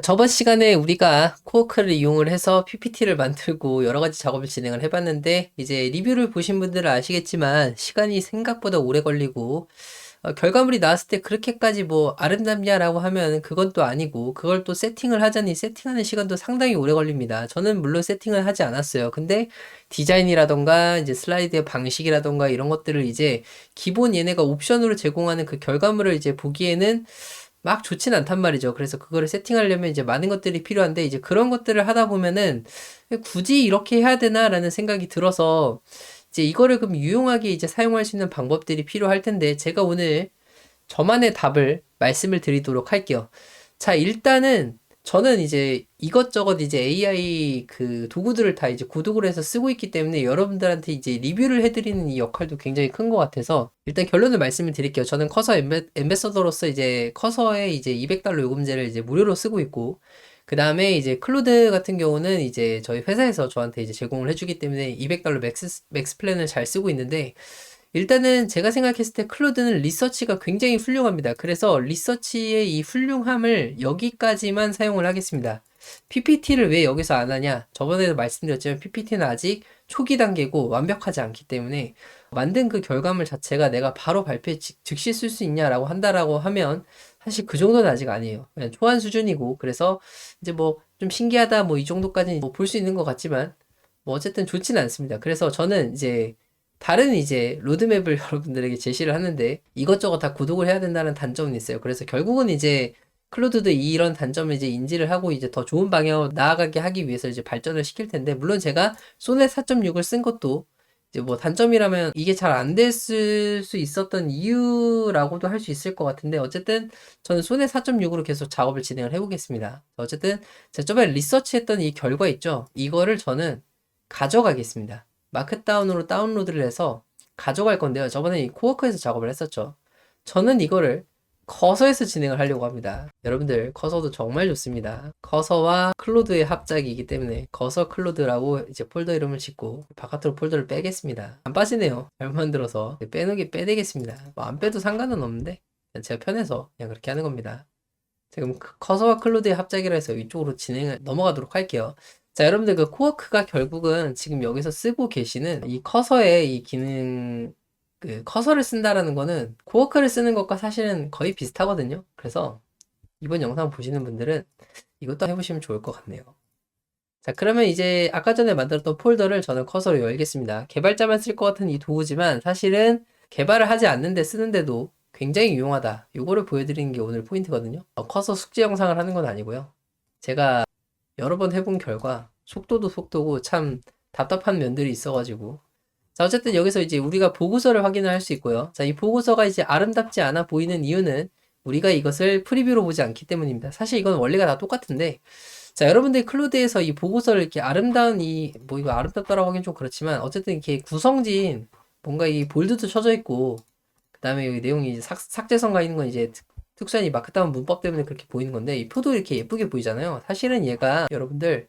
저번 시간에 우리가 코어크를 이용을 해서 PPT를 만들고 여러 가지 작업을 진행을 해봤는데, 이제 리뷰를 보신 분들은 아시겠지만, 시간이 생각보다 오래 걸리고, 결과물이 나왔을 때 그렇게까지 뭐 아름답냐라고 하면 그건 또 아니고, 그걸 또 세팅을 하자니 세팅하는 시간도 상당히 오래 걸립니다. 저는 물론 세팅을 하지 않았어요. 근데 디자인이라던가, 이제 슬라이드의 방식이라던가 이런 것들을 이제 기본 얘네가 옵션으로 제공하는 그 결과물을 이제 보기에는 막 좋진 않단 말이죠. 그래서 그거를 세팅하려면 이제 많은 것들이 필요한데, 이제 그런 것들을 하다 보면은 굳이 이렇게 해야 되나라는 생각이 들어서 이제 이거를 그럼 유용하게 이제 사용할 수 있는 방법들이 필요할 텐데, 제가 오늘 저만의 답을 말씀을 드리도록 할게요. 자, 일단은 저는 이제 이것저것 이제 AI 그 도구들을 다 이제 구독을 해서 쓰고 있기 때문에 여러분들한테 이제 리뷰를 해드리는 이 역할도 굉장히 큰 것 같아서 일단 결론을 말씀을 드릴게요. 저는 커서 엠베서더로서 이제 커서에 이제 $200 요금제를 이제 무료로 쓰고 있고, 그 다음에 이제 클로드 같은 경우는 이제 저희 회사에서 저한테 이제 제공을 해주기 때문에 $200 맥스 플랜을 잘 쓰고 있는데, 일단은 제가 생각했을 때 클로드는 리서치가 굉장히 훌륭합니다. 그래서 리서치의 이 훌륭함을 여기까지만 사용을 하겠습니다. PPT를 왜 여기서 안 하냐? 저번에도 말씀드렸지만 PPT는 아직 초기 단계고 완벽하지 않기 때문에 만든 그 결과물 자체가 내가 바로 발표에 즉시 쓸 수 있냐라고 한다라고 하면 사실 그 정도는 아직 아니에요. 그냥 초안 수준이고, 그래서 이제 뭐 좀 신기하다 뭐 이 정도까지 뭐 볼 수 있는 것 같지만 뭐 어쨌든 좋지는 않습니다. 그래서 저는 이제 다른 이제 로드맵을 여러분들에게 제시를 하는데 이것저것 다 구독을 해야 된다는 단점은 있어요. 그래서 결국은 이제 클로드도 이런 단점을 이제 인지를 하고 이제 더 좋은 방향으로 나아가게 하기 위해서 이제 발전을 시킬 텐데, 물론 제가 소넷 4.6을 쓴 것도 이제 뭐 단점이라면 이게 잘 안 됐을 수 있었던 이유라고도 할 수 있을 것 같은데, 어쨌든 저는 소넷 4.6으로 계속 작업을 진행을 해보겠습니다. 어쨌든 제가 저번에 리서치했던 이 결과 있죠? 이거를 저는 가져가겠습니다. 마크다운으로 다운로드를 해서 가져갈 건데요. 저번에 이 코워크에서 작업을 했었죠. 저는 이거를 커서에서 진행을 하려고 합니다. 여러분들, 커서도 정말 좋습니다. 커서와 클로드의 합작이기 때문에 커서 클로드라고 이제 폴더 이름을 짓고 바깥으로 폴더를 빼겠습니다. 안 빠지네요. 잘못 만들어서 빼내겠습니다. 뭐 안 빼도 상관은 없는데 그냥 제가 편해서 그냥 그렇게 하는 겁니다. 지금 커서와 클로드의 합작이라 해서 이쪽으로 진행을 넘어가도록 할게요. 자, 여러분들 그 코어크가 결국은 지금 여기서 쓰고 계시는 이 커서의 이 기능, 그 커서를 쓴다라는 거는 코어크를 쓰는 것과 사실은 거의 비슷하거든요. 그래서 이번 영상 보시는 분들은 이것도 해보시면 좋을 것 같네요. 자, 그러면 이제 아까 전에 만들었던 폴더를 저는 커서로 열겠습니다. 개발자만 쓸 것 같은 이 도구지만 사실은 개발을 하지 않는데 쓰는데도 굉장히 유용하다. 요거를 보여드리는 게 오늘 포인트거든요. 커서 숙제 영상을 하는 건 아니고요. 제가 여러 번 해본 결과 속도도 속도고 참 답답한 면들이 있어가지고, 자, 어쨌든 여기서 이제 우리가 보고서를 확인을 할 수 있고요. 자, 이 보고서가 이제 아름답지 않아 보이는 이유는 우리가 이것을 프리뷰로 보지 않기 때문입니다. 사실 이건 원리가 다 똑같은데, 자, 여러분들이 클로드에서 이 보고서를 이렇게 아름다운 뭐 이거 아름답다라고 하긴 좀 그렇지만, 어쨌든 이렇게 구성진, 뭔가 이 볼드도 쳐져 있고, 그 다음에 여기 내용이 이제 삭제선 가 있는 건 이제 특수한 이 마크다운 문법 때문에 그렇게 보이는 건데, 이 표도 이렇게 예쁘게 보이잖아요. 사실은 얘가 여러분들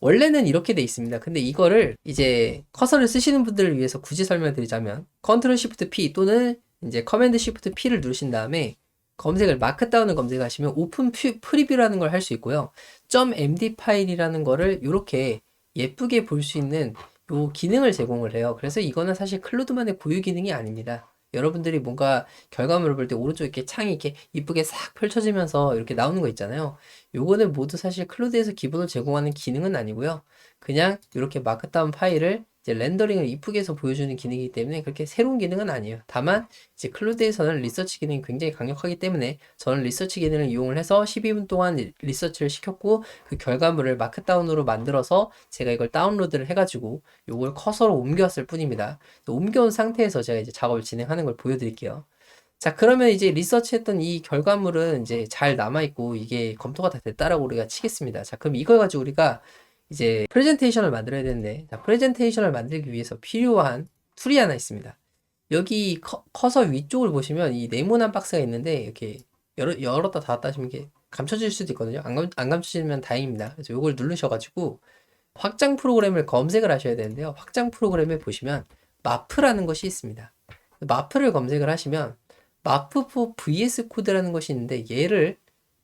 원래는 이렇게 돼 있습니다. 근데 이거를 이제 커서를 쓰시는 분들을 위해서 굳이 설명드리자면 컨트롤 시프트 P 또는 이제 커맨드 시프트 P를 누르신 다음에 검색을 마크다운을 검색하시면 오픈 프리뷰라는 걸 할 수 있고요. .md 파일이라는 거를 이렇게 예쁘게 볼 수 있는 요 기능을 제공을 해요. 그래서 이거는 사실 클로드만의 고유 기능이 아닙니다. 여러분들이 뭔가 결과물을 볼 때 오른쪽에 이렇게 창이 이렇게 이쁘게 싹 펼쳐지면서 이렇게 나오는 거 있잖아요. 요거는 모두 사실 클로드에서 기본으로 제공하는 기능은 아니고요. 그냥 이렇게 마크다운 파일을 이제 렌더링을 이쁘게 해서 보여주는 기능이기 때문에 그렇게 새로운 기능은 아니에요. 다만 이제 클로드에서는 리서치 기능이 굉장히 강력하기 때문에 저는 리서치 기능을 이용을 해서 12분 동안 리서치를 시켰고, 그 결과물을 마크다운으로 만들어서 제가 이걸 다운로드를 해가지고 요걸 커서로 옮겼을 뿐입니다. 옮겨온 상태에서 제가 이제 작업을 진행하는 걸 보여드릴게요. 자, 그러면 이제 리서치했던 이 결과물은 이제 잘 남아있고 이게 검토가 다 됐다라고 우리가 치겠습니다. 자, 그럼 이걸 가지고 우리가 이제 프레젠테이션을 만들어야 되는데, 자, 프레젠테이션을 만들기 위해서 필요한 툴이 하나 있습니다. 여기 커서 위쪽을 보시면 이 네모난 박스가 있는데 이렇게 열었다 닫았다 하시면 이게 감춰질 수도 있거든요. 안 감춰지면 다행입니다. 그래서 이걸 누르셔가지고 확장 프로그램을 검색을 하셔야 되는데요. 확장 프로그램에 보시면 마프라는 것이 있습니다. 마프를 검색을 하시면 마프4 VS 코드라는 것이 있는데, 얘를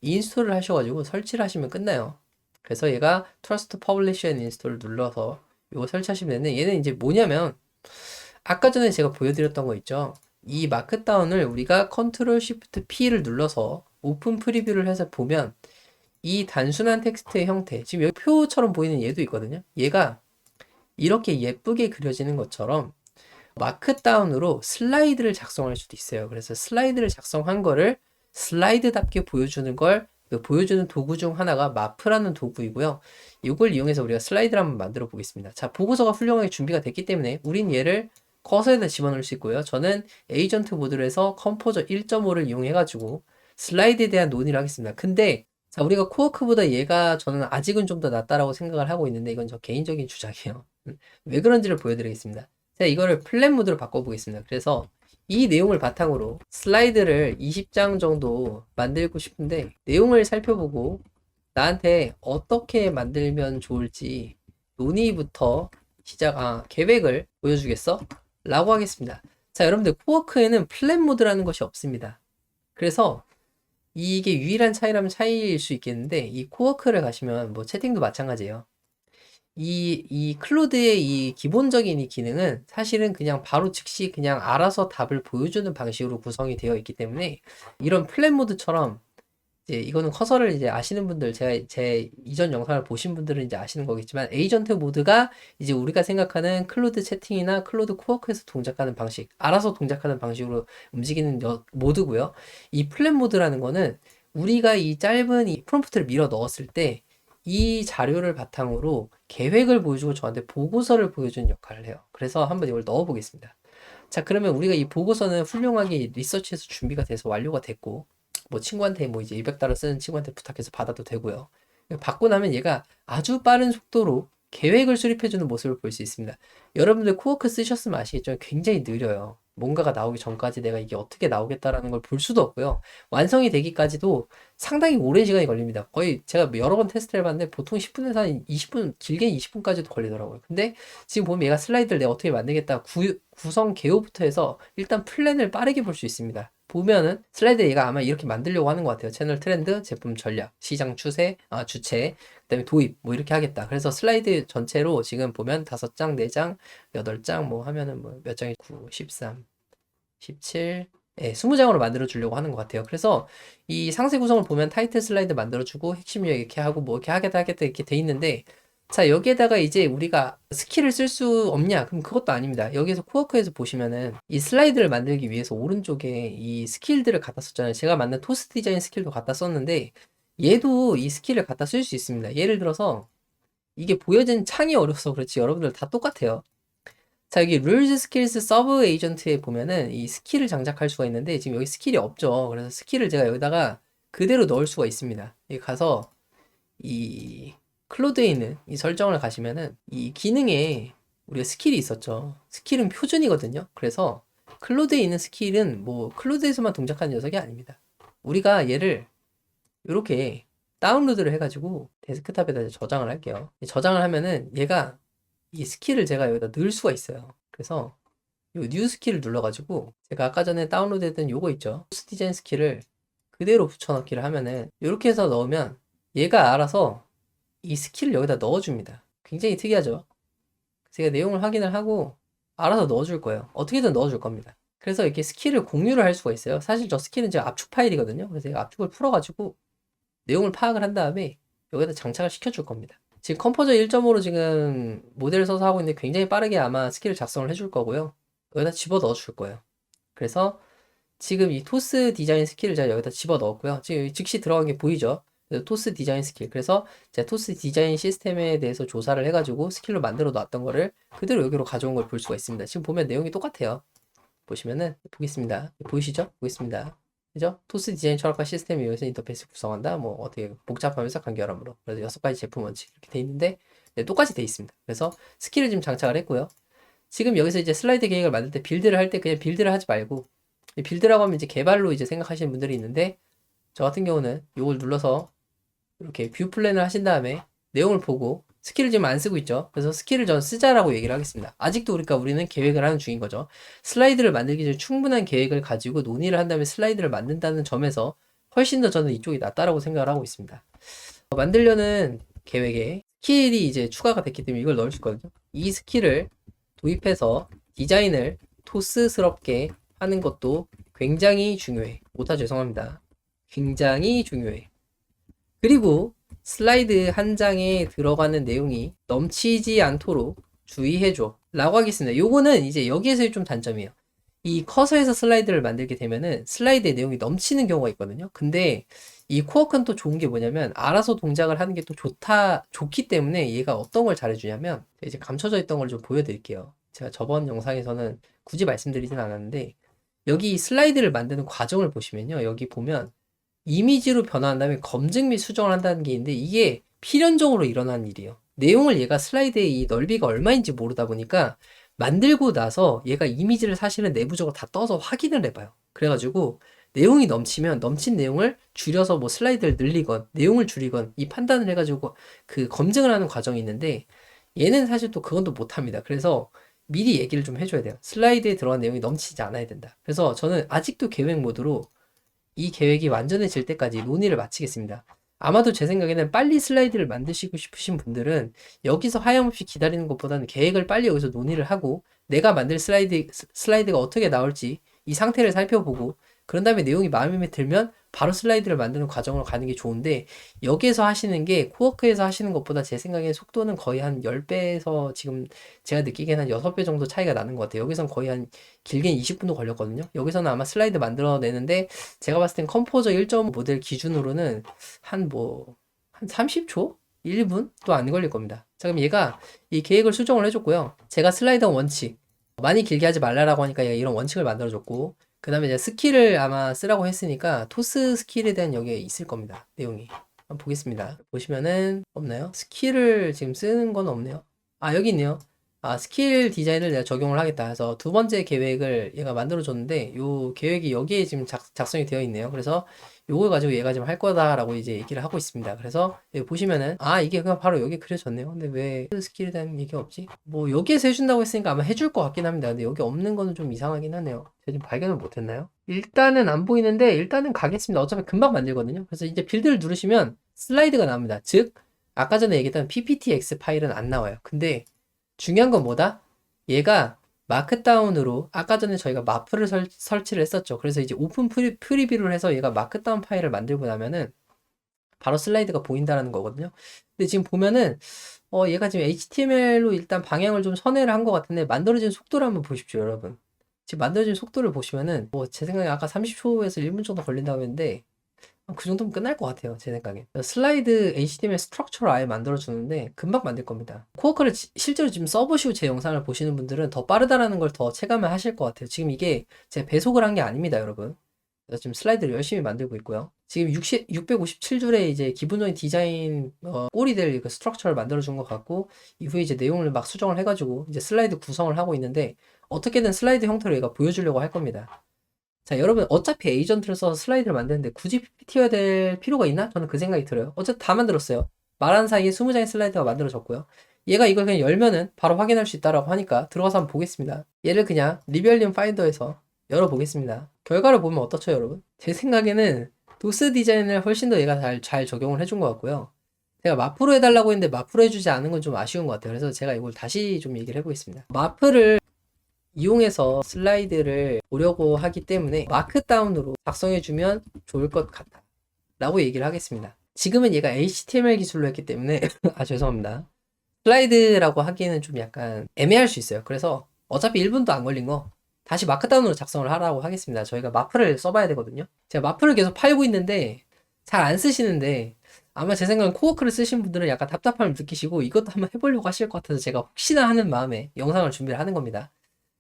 인스톨을 하셔가지고 설치를 하시면 끝나요. 그래서 얘가 Trust Publish and Install을 눌러서 이거 설치하시면 되는데, 얘는 이제 뭐냐면 아까 전에 제가 보여드렸던 거 있죠. 이 마크다운을 우리가 Ctrl Shift P를 눌러서 오픈 프리뷰를 해서 보면 이 단순한 텍스트의 형태, 지금 여기 표처럼 보이는 얘도 있거든요. 얘가 이렇게 예쁘게 그려지는 것처럼 마크다운으로 슬라이드를 작성할 수도 있어요. 그래서 슬라이드를 작성한 거를 슬라이드답게 보여주는 걸, 그 보여주는 도구 중 하나가 마프라는 도구이고요. 이걸 이용해서 우리가 슬라이드를 한번 만들어 보겠습니다. 자, 보고서가 훌륭하게 준비가 됐기 때문에 우린 얘를 커서에다 집어넣을 수 있고요. 저는 에이전트 모드로 해서 컴포저 1.5를 이용해가지고 슬라이드에 대한 논의를 하겠습니다. 근데 자, 우리가 코어크보다 얘가 저는 아직은 좀 더 낫다라고 생각을 하고 있는데, 이건 저 개인적인 주장이에요. 왜 그런지를 보여드리겠습니다. 자, 이거를 플랫 모드로 바꿔보겠습니다. 그래서 이 내용을 바탕으로 슬라이드를 20장 정도 만들고 싶은데, 내용을 살펴보고 나한테 어떻게 만들면 좋을지 논의부터 계획을 보여주겠어? 라고 하겠습니다. 자, 여러분들 코워크에는 플랫 모드라는 것이 없습니다. 그래서 이게 유일한 차이라면 차이일 수 있겠는데, 이 코워크를 가시면 뭐 채팅도 마찬가지예요. 이 클로드의 이 기본적인 이 기능은 사실은 그냥 바로 즉시 그냥 알아서 답을 보여주는 방식으로 구성이 되어 있기 때문에, 이런 플랫 모드처럼 이제 이거는 커서를 이제 아시는 분들, 제 이전 영상을 보신 분들은 이제 아시는 거겠지만, 에이전트 모드가 이제 우리가 생각하는 클로드 채팅이나 클로드 코워크에서 동작하는 방식, 알아서 동작하는 방식으로 움직이는 모드고요. 이 플랫 모드라는 거는 우리가 이 짧은 이 프롬프트를 밀어 넣었을 때 이 자료를 바탕으로 계획을 보여주고 저한테 보고서를 보여주는 역할을 해요. 그래서 한번 이걸 넣어 보겠습니다. 자, 그러면 우리가 이 보고서는 훌륭하게 리서치해서 준비가 돼서 완료가 됐고, 뭐 친구한테 뭐 이제 200달러 쓰는 친구한테 부탁해서 받아도 되고요. 받고 나면 얘가 아주 빠른 속도로 계획을 수립해주는 모습을 볼 수 있습니다. 여러분들 코워크 쓰셨으면 아시겠죠? 굉장히 느려요. 뭔가가 나오기 전까지 내가 이게 어떻게 나오겠다라는 걸 볼 수도 없고요. 완성이 되기까지도 상당히 오랜 시간이 걸립니다. 거의 제가 여러 번 테스트를 해봤는데 보통 10분에서 한 20분, 길게 20분까지도 걸리더라고요. 근데 지금 보면 얘가 슬라이드를 내가 어떻게 만들겠다, 구성 개요부터 해서 일단 플랜을 빠르게 볼 수 있습니다. 보면은 슬라이드 얘가 아마 이렇게 만들려고 하는 것 같아요. 채널 트렌드, 제품 전략, 시장 추세, 주체, 그다음에 도입 뭐 이렇게 하겠다. 그래서 슬라이드 전체로 지금 보면 5장, 4장, 8장 뭐 하면은 뭐 몇 장이 9, 13, 17, 20장으로 만들어 주려고 하는 것 같아요. 그래서 이 상세 구성을 보면 타이틀 슬라이드 만들어 주고 핵심 요약 이렇게 하고 뭐 이렇게 하겠다 이렇게 돼 있는데, 자, 여기에다가 이제 우리가 스킬을 쓸 수 없냐? 그럼 그것도 아닙니다. 여기서 코어크에서 보시면은 이 슬라이드를 만들기 위해서 오른쪽에 이 스킬들을 갖다 썼잖아요. 제가 만든 토스 디자인 스킬도 갖다 썼는데, 얘도 이 스킬을 갖다 쓸 수 있습니다. 예를 들어서 이게 보여진 창이 어려서 그렇지 여러분들 다 똑같아요. 자, 여기 Rules Skills Sub Agent에 보면은 이 스킬을 장착할 수가 있는데, 지금 여기 스킬이 없죠. 그래서 스킬을 제가 여기다가 그대로 넣을 수가 있습니다. 여기 가서 이 클로드에 있는 이 설정을 가시면은 이 기능에 우리가 스킬이 있었죠. 스킬은 표준이거든요. 그래서 클로드에 있는 스킬은 뭐 클로드에서만 동작하는 녀석이 아닙니다. 우리가 얘를 이렇게 다운로드를 해가지고 데스크탑에다 저장을 할게요. 저장을 하면은 얘가 이 스킬을 제가 여기다 넣을 수가 있어요. 그래서 이 뉴 스킬을 눌러가지고 제가 아까 전에 다운로드했던 요거 있죠. 포스 디자인 스킬을 그대로 붙여넣기를 하면은 이렇게 해서 넣으면 얘가 알아서 이 스킬을 여기다 넣어줍니다. 굉장히 특이하죠? 제가 내용을 확인을 하고 알아서 넣어줄 거예요. 어떻게든 넣어줄 겁니다. 그래서 이렇게 스킬을 공유를 할 수가 있어요. 사실 저 스킬은 제가 압축 파일이거든요. 그래서 제가 압축을 풀어가지고 내용을 파악을 한 다음에 여기다 장착을 시켜줄 겁니다. 지금 컴포저 1.5로 지금 모델을 써서 하고 있는데 굉장히 빠르게 아마 스킬을 작성을 해줄 거고요. 여기다 집어 넣어줄 거예요. 그래서 지금 이 토스 디자인 스킬을 제가 여기다 집어 넣었고요. 지금 즉시 들어간 게 보이죠? 토스 디자인 스킬. 그래서 제가 토스 디자인 시스템에 대해서 조사를 해가지고 스킬로 만들어 놨던 거를 그대로 여기로 가져온 걸 볼 수가 있습니다. 지금 보면 내용이 똑같아요. 보시면은, 보겠습니다. 보이시죠? 보겠습니다. 그죠? 토스 디자인 철학과 시스템이 여기서 인터페이스 구성한다. 뭐 어떻게 복잡하면서 간결함으로. 그래서 6가지 제품 원칙 이렇게 돼 있는데, 네, 똑같이 돼 있습니다. 그래서 스킬을 지금 장착을 했고요. 지금 여기서 이제 슬라이드 계획을 만들 때 빌드를 할 때 그냥 빌드를 하지 말고, 빌드라고 하면 이제 개발로 이제 생각하시는 분들이 있는데, 저 같은 경우는 이걸 눌러서 이렇게 뷰 플랜을 하신 다음에 내용을 보고 스킬을 지금 안 쓰고 있죠. 그래서 스킬을 전 쓰자라고 얘기를 하겠습니다. 아직도 우리는 계획을 하는 중인 거죠. 슬라이드를 만들기 전에 충분한 계획을 가지고 논의를 한 다음에 슬라이드를 만든다는 점에서 훨씬 더 저는 이쪽이 낫다라고 생각을 하고 있습니다. 만들려는 계획에 스킬이 이제 추가가 됐기 때문에 이걸 넣을 수 있거든요. 이 스킬을 도입해서 디자인을 토스스럽게 하는 것도 굉장히 중요해. 오타 죄송합니다. 굉장히 중요해. 그리고 슬라이드 한 장에 들어가는 내용이 넘치지 않도록 주의해줘 라고 하겠습니다. 요거는 이제 여기에서의 좀 단점이에요. 이 커서에서 슬라이드를 만들게 되면은 슬라이드의 내용이 넘치는 경우가 있거든요. 근데 이 코어크는 또 좋은 게 뭐냐면 알아서 동작을 하는 게 또 좋기 때문에 얘가 어떤 걸 잘해주냐면 이제 감춰져 있던 걸 좀 보여드릴게요. 제가 저번 영상에서는 굳이 말씀드리진 않았는데 여기 슬라이드를 만드는 과정을 보시면요. 여기 보면 이미지로 변화한 다음에 검증 및 수정을 한다는 게 있는데 이게 필연적으로 일어나는 일이에요. 내용을 얘가 슬라이드의 이 넓이가 얼마인지 모르다 보니까 만들고 나서 얘가 이미지를 사실은 내부적으로 다 떠서 확인을 해봐요. 그래가지고 내용이 넘치면 넘친 내용을 줄여서 뭐 슬라이드를 늘리건 내용을 줄이건 이 판단을 해가지고 그 검증을 하는 과정이 있는데 얘는 사실 또 그건 또 못합니다. 그래서 미리 얘기를 좀 해줘야 돼요. 슬라이드에 들어간 내용이 넘치지 않아야 된다. 그래서 저는 아직도 계획 모드로 이 계획이 완전해질 때까지 논의를 마치겠습니다. 아마도 제 생각에는 빨리 슬라이드를 만드시고 싶으신 분들은 여기서 하염없이 기다리는 것보다는 계획을 빨리 여기서 논의를 하고 내가 만들 슬라이드가 어떻게 나올지 이 상태를 살펴보고 그런 다음에 내용이 마음에 들면 바로 슬라이드를 만드는 과정으로 가는 게 좋은데 여기에서 하시는 게 코워크에서 하시는 것보다 제 생각에 속도는 거의 한 10배에서 지금 제가 느끼기에는 한 6배 정도 차이가 나는 것 같아요. 여기선 거의 한 길게는 20분도 걸렸거든요. 여기서는 아마 슬라이드 만들어내는데 제가 봤을 땐 컴포저 1.5 모델 기준으로는 한 30초? 1분도 안 걸릴 겁니다. 자, 그럼 얘가 이 계획을 수정을 해줬고요. 제가 슬라이더 원칙 많이 길게 하지 말라라고 하니까 얘가 이런 원칙을 만들어줬고 그 다음에 이제 스킬을 아마 쓰라고 했으니까 토스 스킬에 대한 여기에 있을 겁니다. 내용이. 한번 보겠습니다. 보시면은 없나요? 스킬을 지금 쓰는 건 없네요. 아, 여기 있네요. 아, 스킬 디자인을 내가 적용을 하겠다 해서 두 번째 계획을 얘가 만들어줬는데 요 계획이 여기에 지금 작성이 되어 있네요. 그래서 요걸 가지고 얘가 지금 할 거다라고 이제 얘기를 하고 있습니다. 그래서 여기 보시면은 아 이게 그냥 바로 여기 그려졌네요. 근데 왜 스킬에 대한 얘기가 없지? 뭐 여기에서 해준다고 했으니까 아마 해줄 것 같긴 합니다. 근데 여기 없는 거는 좀 이상하긴 하네요. 제가 지금 발견을 못했나요? 일단은 안 보이는데 일단은 가겠습니다. 어차피 금방 만들거든요. 그래서 이제 빌드를 누르시면 슬라이드가 나옵니다. 즉 아까 전에 얘기했던 PPTX 파일은 안 나와요. 근데 중요한 건 뭐다? 얘가 마크다운으로 아까 전에 저희가 마프를 설치를 했었죠. 그래서 이제 오픈 프리뷰를 해서 얘가 마크다운 파일을 만들고 나면은 바로 슬라이드가 보인다는 거거든요. 근데 지금 보면은 얘가 지금 HTML로 일단 방향을 좀 선회를 한 것 같은데 만들어진 속도를 한번 보십시오, 여러분. 지금 만들어진 속도를 보시면은 제 생각에 아까 30초에서 1분 정도 걸린다고 했는데 그 정도면 끝날 것 같아요, 제 생각에. 슬라이드 HTML 스트럭처를 아예 만들어주는데 금방 만들 겁니다. 코어크를 실제로 지금 써보시고 제 영상을 보시는 분들은 더 빠르다라는 걸 더 체감을 하실 것 같아요. 지금 이게 제가 배속을 한 게 아닙니다, 여러분. 그래서 지금 슬라이드를 열심히 만들고 있고요. 지금 657줄의 이제 기본적인 디자인 꼴이 될 그 스트럭처를 만들어준 것 같고 이후에 이제 내용을 막 수정을 해가지고 이제 슬라이드 구성을 하고 있는데 어떻게든 슬라이드 형태로 얘가 보여주려고 할 겁니다. 자, 여러분, 어차피 에이전트를 써서 슬라이드를 만드는데 굳이 PPT여야 될 필요가 있나? 저는 그 생각이 들어요. 어차피 다 만들었어요. 말하는 사이에 20장의 슬라이드가 만들어졌고요. 얘가 이걸 그냥 열면은 바로 확인할 수 있다라고 하니까 들어가서 한번 보겠습니다. 얘를 그냥 리벨리움 파인더에서 열어보겠습니다. 결과를 보면 어떻죠, 여러분? 제 생각에는 도스 디자인을 훨씬 더 얘가 잘 적용을 해준 것 같고요. 제가 마프로 해달라고 했는데 마프로 해주지 않은 건 좀 아쉬운 것 같아요. 그래서 제가 이걸 다시 좀 얘기를 해보겠습니다. 마프를 이용해서 슬라이드를 보려고 하기 때문에 마크다운으로 작성해주면 좋을 것 같다 라고 얘기를 하겠습니다. 지금은 얘가 HTML 기술로 했기 때문에 아 죄송합니다. 슬라이드라고 하기에는 좀 약간 애매할 수 있어요. 그래서 어차피 1분도 안 걸린 거 다시 마크다운으로 작성을 하라고 하겠습니다. 저희가 마프를 써봐야 되거든요. 제가 마프를 계속 팔고 있는데 잘 안 쓰시는데 아마 제 생각엔 코워크를 쓰신 분들은 약간 답답함을 느끼시고 이것도 한번 해보려고 하실 것 같아서 제가 혹시나 하는 마음에 영상을 준비를 하는 겁니다.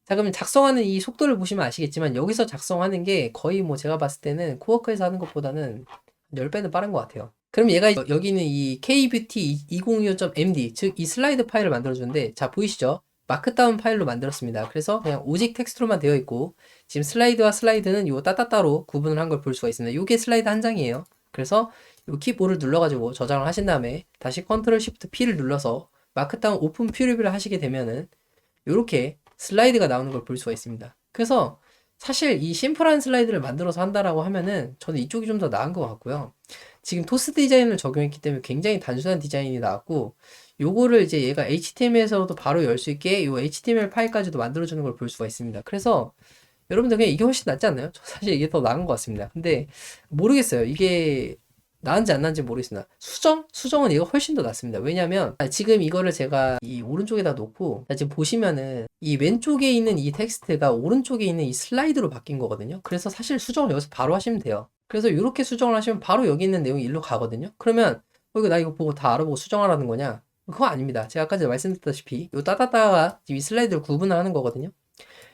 자, 그러면 작성하는 이 속도를 보시면 아시겠지만 여기서 작성하는 게 거의 뭐 제가 봤을 때는 코워크에서 하는 것보다는 10배는 빠른 것 같아요. 그럼 얘가 여기는 이 kbeauty2025.md 즉 이 슬라이드 파일을 만들어주는데 자 보이시죠? 마크다운 파일로 만들었습니다. 그래서 그냥 오직 텍스트로만 되어 있고 지금 슬라이드와 슬라이드는 요 따따따로 구분을 한 걸 볼 수가 있습니다. 요게 슬라이드 한 장이에요. 그래서 요 키보드를 눌러가지고 저장을 하신 다음에 다시 컨트롤 시프트 P를 눌러서 마크다운 오픈 프리뷰를 하시게 되면은 요렇게 슬라이드가 나오는 걸 볼 수가 있습니다. 그래서 사실 이 심플한 슬라이드를 만들어서 한다라고 하면은 저는 이쪽이 좀 더 나은 것 같고요. 지금 토스 디자인을 적용했기 때문에 굉장히 단순한 디자인이 나왔고, 요거를 이제 얘가 HTML에서도 바로 열 수 있게 요 HTML 파일까지도 만들어주는 걸 볼 수가 있습니다. 그래서 여러분들 그냥 이게 훨씬 낫지 않나요? 저 사실 이게 더 나은 것 같습니다. 근데 모르겠어요. 이게 나은지 안 나은지 모르겠습니다. 수정은 이거 훨씬 더 낫습니다. 왜냐면 지금 이거를 제가 이 오른쪽에다 놓고 지금 보시면은 이 왼쪽에 있는 이 텍스트가 오른쪽에 있는 이 슬라이드로 바뀐 거거든요. 그래서 사실 수정을 여기서 바로 하시면 돼요. 그래서 이렇게 수정을 하시면 바로 여기 있는 내용이 일로 가거든요. 그러면 이거 나 이거 보고 다 알아보고 수정하라는 거냐? 그거 아닙니다. 제가 아까 전에 말씀드렸다시피 이 따따따가 이 슬라이드를 구분을 하는 거거든요.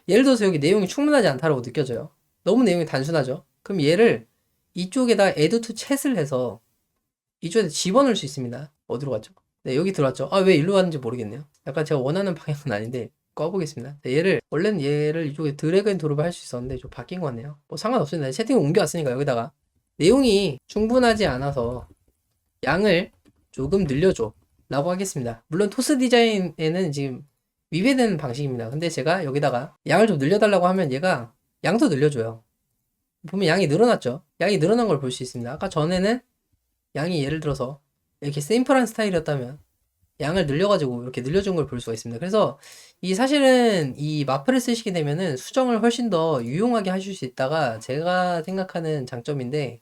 예를 들어서 여기 내용이 충분하지 않다라고 느껴져요. 너무 내용이 단순하죠. 그럼 얘를 이쪽에다 add to chat을 해서 이쪽에 집어넣을 수 있습니다. 어디로 갔죠? 네, 여기 들어왔죠. 아, 왜 일로 갔는지 모르겠네요. 약간 제가 원하는 방향은 아닌데 꺼보겠습니다. 네, 원래는 얘를 이쪽에 드래그 앤 드롭을 할 수 있었는데 좀 바뀐 것 같네요. 뭐 상관없습니다. 채팅을 옮겨왔으니까 여기다가 내용이 충분하지 않아서 양을 조금 늘려줘 라고 하겠습니다. 물론 토스 디자인에는 지금 위배되는 방식입니다. 근데 제가 여기다가 양을 좀 늘려달라고 하면 얘가 양도 늘려줘요. 보면 양이 늘어났죠. 양이 늘어난 걸 볼 수 있습니다. 아까 전에는 양이 예를 들어서 이렇게 심플한 스타일이었다면 양을 늘려가지고 이렇게 늘려준 걸 볼 수가 있습니다. 그래서 이 사실은 이 마프를 쓰시게 되면은 수정을 훨씬 더 유용하게 하실 수 있다가 제가 생각하는 장점인데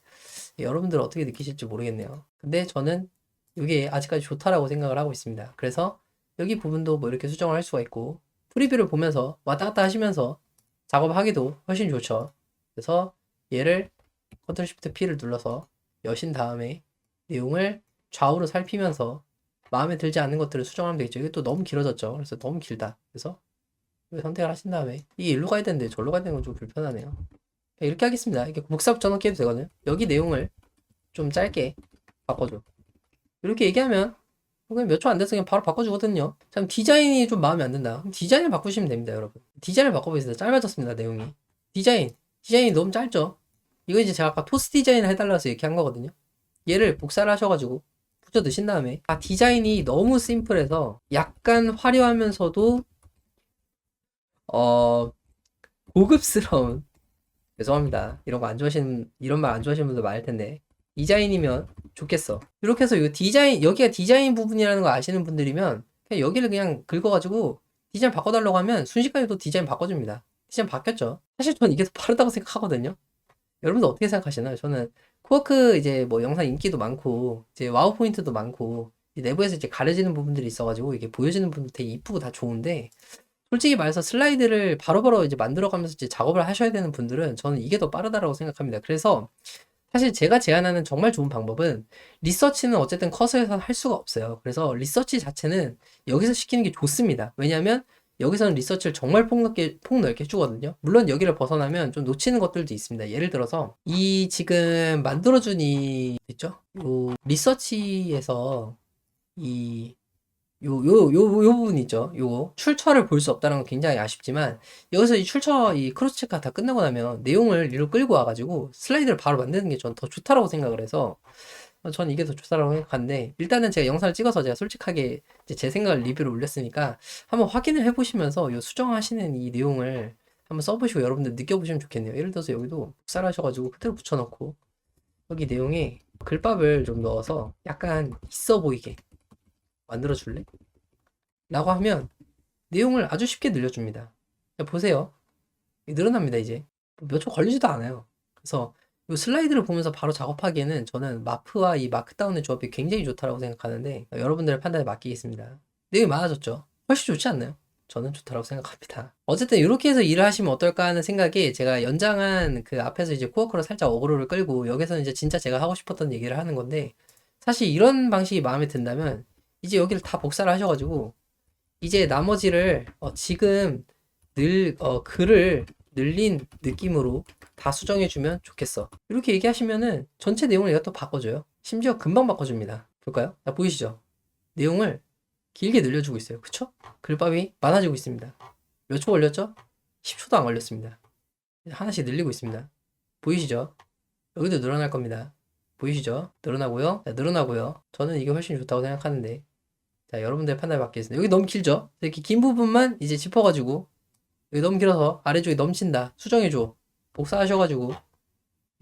여러분들 어떻게 느끼실지 모르겠네요. 근데 저는 이게 아직까지 좋다라고 생각을 하고 있습니다. 그래서 여기 부분도 뭐 이렇게 수정을 할 수가 있고 프리뷰를 보면서 왔다 갔다 하시면서 작업하기도 훨씬 좋죠. 그래서 얘를 Ctrl Shift P를 눌러서 여신 다음에 내용을 좌우로 살피면서 마음에 들지 않는 것들을 수정하면 되겠죠. 이게 또 너무 길어졌죠. 그래서 너무 길다. 그래서 선택을 하신 다음에 이게 일로 가야 되는데 저로 가야 되는 건 좀 불편하네요. 이렇게 하겠습니다. 이렇게 복사 붙여넣기 해도 되거든요. 여기 내용을 좀 짧게 바꿔줘. 이렇게 얘기하면 그냥 몇 초 안 돼서 그냥 바로 바꿔주거든요. 참 디자인이 좀 마음에 안 든다. 그럼 디자인을 바꾸시면 됩니다, 여러분. 디자인을 바꿔보겠습니다. 짧아졌습니다, 내용이. 디자인이 너무 짧죠. 이거 이제 제가 아까 토스 디자인을 해달라고 해서 이렇게 한 거거든요. 얘를 복사를 하셔가지고 붙여 넣으신 다음에 디자인이 너무 심플해서 약간 화려하면서도 고급스러운 죄송합니다. 이런 거 안 좋아하시는 이런 말 안 좋아하시는 분들 많을 텐데 디자인이면 좋겠어. 이렇게 해서 이 디자인 여기가 디자인 부분이라는 거 아시는 분들이면 그냥 여기를 그냥 긁어가지고 디자인 바꿔달라고 하면 순식간에 또 디자인 바꿔줍니다. 디자인 바뀌었죠. 사실 저는 이게 더 빠르다고 생각하거든요. 여러분들 어떻게 생각하시나요? 저는 코어크 이제 뭐 영상 인기도 많고 이제 와우 포인트도 많고 내부에서 이제 가려지는 부분들이 있어가지고 이게 보여지는 부분도 되게 이쁘고 다 좋은데 솔직히 말해서 슬라이드를 바로바로 이제 만들어가면서 이제 작업을 하셔야 되는 분들은 저는 이게 더 빠르다라고 생각합니다. 그래서 사실 제가 제안하는 정말 좋은 방법은 리서치는 어쨌든 커서에서는 할 수가 없어요. 그래서 리서치 자체는 여기서 시키는 게 좋습니다. 왜냐하면 여기서는 리서치를 정말 폭넓게 해주거든요. 물론 여기를 벗어나면 좀 놓치는 것들도 있습니다. 예를 들어서 이 지금 만들어준 이 있죠? 요 리서치에서 이 요 부분 있죠. 요거 출처를 볼 수 없다는 건 굉장히 아쉽지만 여기서 이 출처 이 크로스 체크가 다 끝나고 나면 내용을 이리로 끌고 와가지고 슬라이드를 바로 만드는 게 전 더 좋다라고 생각을 해서 전 이게 더 좋다라고 생각하는데 일단은 제가 영상을 찍어서 제가 솔직하게 이제 제 생각을 리뷰를 올렸으니까 한번 확인을 해보시면서 요 수정하시는 이 내용을 한번 써보시고 여러분들 느껴보시면 좋겠네요. 예를 들어서 여기도 복사를 하셔가지고 그대로 붙여넣고 여기 내용에 글밥을 좀 넣어서 약간 있어 보이게 만들어 줄래? 라고 하면 내용을 아주 쉽게 늘려줍니다. 보세요. 늘어납니다, 이제. 몇 초 걸리지도 않아요. 그래서 이 슬라이드를 보면서 바로 작업하기에는 저는 마프와 이 마크다운의 조합이 굉장히 좋다고 생각하는데 여러분들의 판단에 맡기겠습니다. 내용이 많아졌죠? 훨씬 좋지 않나요? 저는 좋다고 생각합니다. 어쨌든 이렇게 해서 일을 하시면 어떨까 하는 생각에 제가 연장한 그 앞에서 이제 코어크로 살짝 어그로를 끌고 여기서는 이제 진짜 제가 하고 싶었던 얘기를 하는 건데 사실 이런 방식이 마음에 든다면 이제 여기를 다 복사를 하셔가지고 이제 나머지를 지금 글을 늘린 느낌으로 다 수정해주면 좋겠어. 이렇게 얘기하시면은 전체 내용을 얘가 또 바꿔줘요. 심지어 금방 바꿔줍니다. 볼까요? 자, 보이시죠? 내용을 길게 늘려주고 있어요. 그쵸? 글밥이 많아지고 있습니다. 몇 초 걸렸죠? 10초도 안 걸렸습니다. 하나씩 늘리고 있습니다. 보이시죠? 여기도 늘어날 겁니다. 보이시죠? 늘어나고요. 자, 늘어나고요. 저는 이게 훨씬 좋다고 생각하는데 자, 여러분들의 판단을 받겠습니다. 여기 너무 길죠? 이렇게 긴 부분만 이제 짚어가지고 여기 너무 길어서 아래쪽이 넘친다. 수정해줘. 복사하셔가지고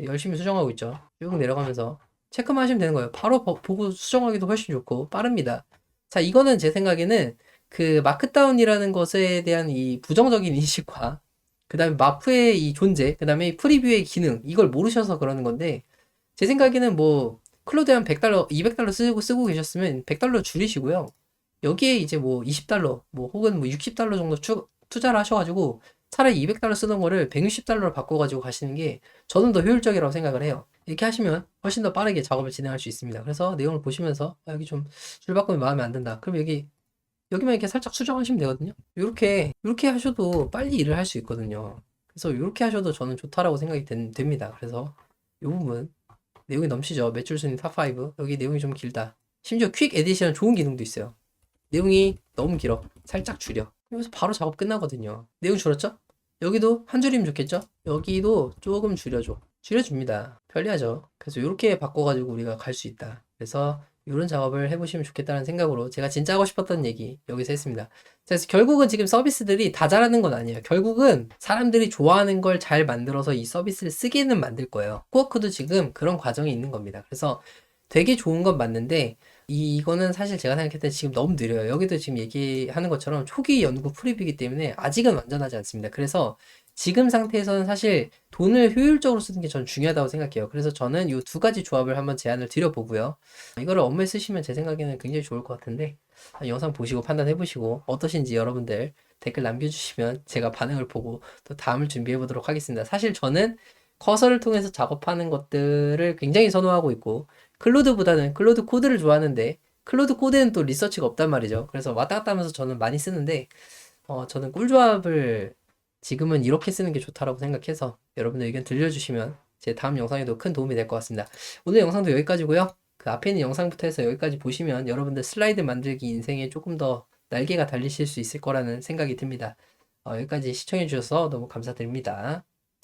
열심히 수정하고 있죠. 쭉 내려가면서 체크만 하시면 되는 거예요. 바로 보고 수정하기도 훨씬 좋고 빠릅니다. 자, 이거는 제 생각에는 그 마크다운이라는 것에 대한 이 부정적인 인식과 그 다음에 마프의 이 존재, 그 다음에 프리뷰의 기능, 이걸 모르셔서 그러는 건데, 제 생각에는 뭐, 클로드 한 100달러, 200달러 쓰고 계셨으면 100달러 줄이시고요. 여기에 이제 뭐 20달러, 뭐 혹은 뭐 60달러 정도 투자를 하셔가지고 차라리 200달러 쓰던 거를 160달러로 바꿔가지고 가시는 게 저는 더 효율적이라고 생각을 해요. 이렇게 하시면 훨씬 더 빠르게 작업을 진행할 수 있습니다. 그래서 내용을 보시면서 여기 좀 줄 바꾸면 마음에 안 든다. 그럼 여기만 이렇게 살짝 수정하시면 되거든요. 이렇게 하셔도 빨리 일을 할 수 있거든요. 그래서 이렇게 하셔도 저는 좋다라고 생각이 됩니다. 그래서 이 부분 내용이 넘치죠. 매출 순위 탑5. 여기 내용이 좀 길다. 심지어 퀵 에디션 좋은 기능도 있어요. 내용이 너무 길어. 살짝 줄여. 여기서 바로 작업 끝나거든요. 내용 줄었죠? 여기도 한 줄이면 좋겠죠? 여기도 조금 줄여줘. 줄여줍니다. 편리하죠? 그래서 이렇게 바꿔가지고 우리가 갈 수 있다. 그래서 이런 작업을 해보시면 좋겠다는 생각으로 제가 진짜 하고 싶었던 얘기 여기서 했습니다. 그래서 결국은 지금 서비스들이 다 잘하는 건 아니에요. 결국은 사람들이 좋아하는 걸 잘 만들어서 이 서비스를 쓰기는 만들 거예요. 코어크도 지금 그런 과정이 있는 겁니다. 그래서 되게 좋은 건 맞는데 이거는 사실 제가 생각할 때 지금 너무 느려요. 여기도 지금 얘기하는 것처럼 초기 연구 프리뷰이기 때문에 아직은 완전하지 않습니다. 그래서 지금 상태에서는 사실 돈을 효율적으로 쓰는 게 저는 중요하다고 생각해요. 그래서 저는 이 두 가지 조합을 한번 제안을 드려보고요. 이거를 업무에 쓰시면 제 생각에는 굉장히 좋을 것 같은데 영상 보시고 판단해보시고 어떠신지 여러분들 댓글 남겨주시면 제가 반응을 보고 또 다음을 준비해보도록 하겠습니다. 사실 저는 커서를 통해서 작업하는 것들을 굉장히 선호하고 있고 클로드 코드를 좋아하는데 클로드 코드에는 또 리서치가 없단 말이죠. 그래서 왔다 갔다 하면서 저는 많이 쓰는데 저는 꿀조합을 지금은 이렇게 쓰는 게 좋다라고 생각해서 여러분들 의견 들려주시면 제 다음 영상에도 큰 도움이 될 것 같습니다. 오늘 영상도 여기까지고요. 그 앞에 있는 영상부터 해서 여기까지 보시면 여러분들 슬라이드 만들기 인생에 조금 더 날개가 달리실 수 있을 거라는 생각이 듭니다. 여기까지 시청해 주셔서 너무 감사드립니다.